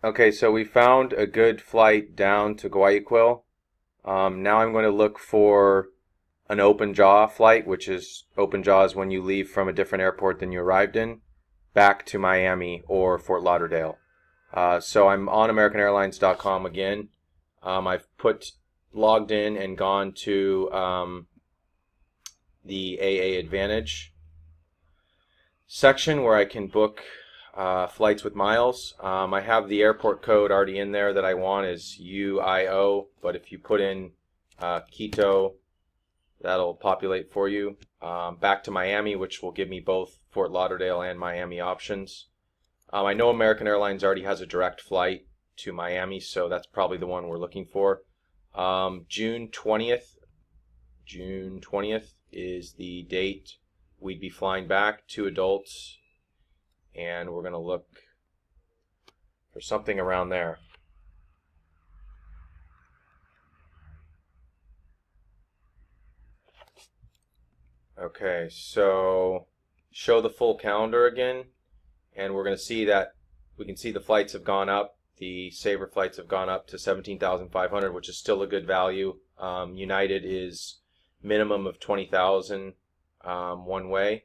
Okay, so we found a good flight down to Guayaquil. Now I'm going to look for an open jaw flight, which is open jaws when you leave from a different airport than you arrived in, back to Miami or Fort Lauderdale. So I'm on AmericanAirlines.com again. I've logged in and gone to the AA Advantage section where I can book flights with miles. I have the airport code already in there that I want is UIO, but if you put in Quito, that'll populate for you. Back to Miami, which will give me both Fort Lauderdale and Miami options. I know American Airlines already has a direct flight to Miami, so that's probably the one we're looking for. June 20th is the date we'd be flying back, 2 adults, and we're going to look for something around there. Okay, so show the full calendar again, and we're going to see that we can see the flights have gone up. The Sabre flights have gone up to 17,500, which is still a good value. United is minimum of 20,000 one way.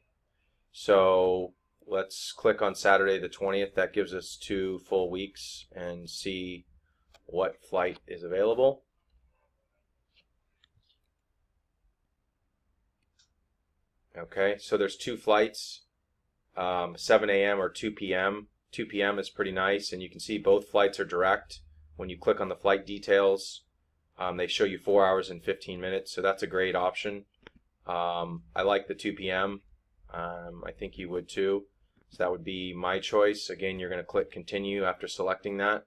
So let's click on Saturday the 20th. That gives us 2 full weeks and see what flight is available. Okay, so there's 2 flights, 7 a.m. or 2 p.m. 2 p.m. is pretty nice, and you can see both flights are direct. When you click on the flight details, they show you 4 hours and 15 minutes, so that's a great option. I like the 2 p.m. I think you would too. So that would be my choice. Again, you're going to click continue after selecting that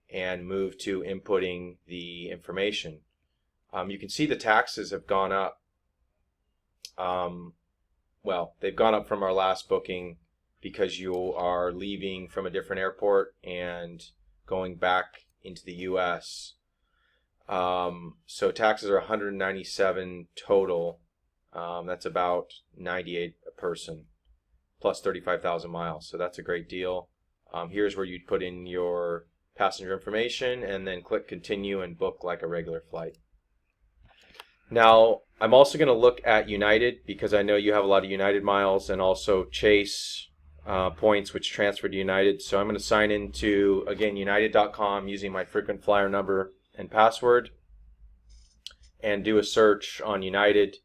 and move to inputting the information. You can see the taxes have gone up. Well, they've gone up from our last booking because you are leaving from a different airport and going back into the U.S. So taxes are 197 total. That's about 98 a person, plus 35,000 miles. So that's a great deal. Here's where you'd put in your passenger information and then click continue and book like a regular flight. Now, I'm also going to look at United because I know you have a lot of United miles and also Chase points which transfer to United. So I'm going to sign into, again, United.com using my frequent flyer number and password and do a search on United.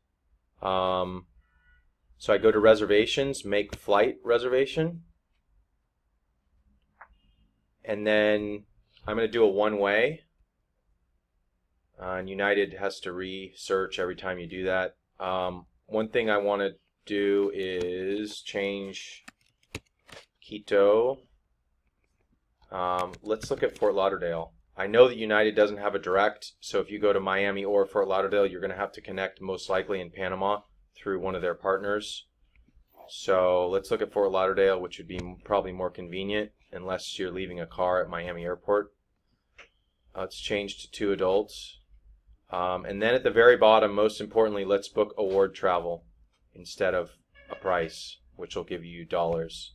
So I go to reservations, make flight reservation, and then I'm going to do a one-way. And United has to research every time you do that. One thing I want to do is change Quito. Let's look at Fort Lauderdale. I know that United doesn't have a direct, so if you go to Miami or Fort Lauderdale, you're going to have to connect most likely in Panama through one of their partners. So let's look at Fort Lauderdale, which would be probably more convenient unless you're leaving a car at Miami Airport. Let's change to 2 adults. And then at the very bottom, most importantly, let's book award travel instead of a price, which will give you dollars.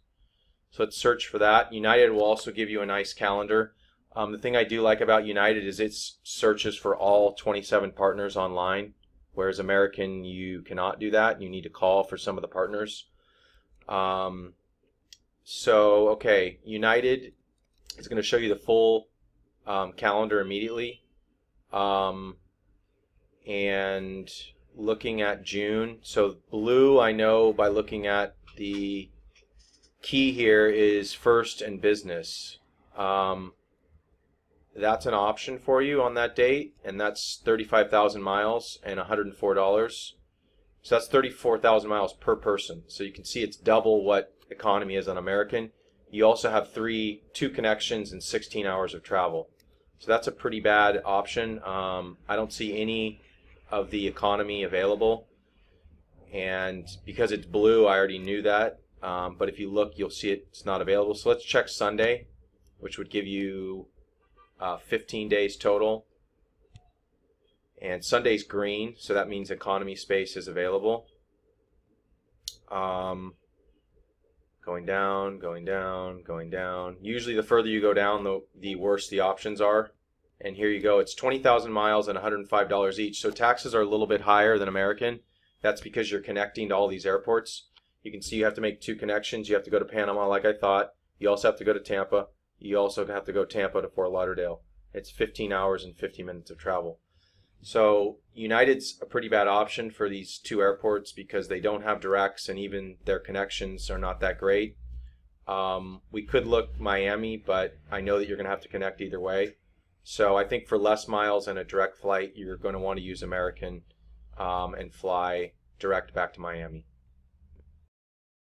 So let's search for that. United will also give you a nice calendar. The thing I do like about United is it searches for all 27 partners online, whereas American, you cannot do that. You need to call for some of the partners. So, okay, United is going to show you the full calendar immediately. And looking at June, so blue I know by looking at the key here is first and business. That's an option for you on that date, and that's 35,000 miles and $104. So that's 34,000 miles per person. So you can see it's double what economy is on American. You also have 2 connections and 16 hours of travel. So that's a pretty bad option. I don't see any of the economy available, and because it's blue, I already knew that. But if you look, you'll see it's not available. So let's check Sunday, which would give you 15 days total. And Sunday's green, so that means economy space is available. Going Going down, going down, going down. Usually the further you go down, the worse the options are. And here you go. It's 20,000 miles and $105 each. So taxes are a little bit higher than American. That's because you're connecting to all these airports. You can see you have to make 2 connections. You have to go to Panama like I thought. You also have to go to Tampa. You also have to go Tampa to Fort Lauderdale. It's 15 hours and 50 minutes of travel. So United's a pretty bad option for these 2 airports because they don't have directs and even their connections are not that great. We could look Miami, but I know that you're going to have to connect either way. So I think for less miles and a direct flight, you're going to want to use American and fly direct back to Miami.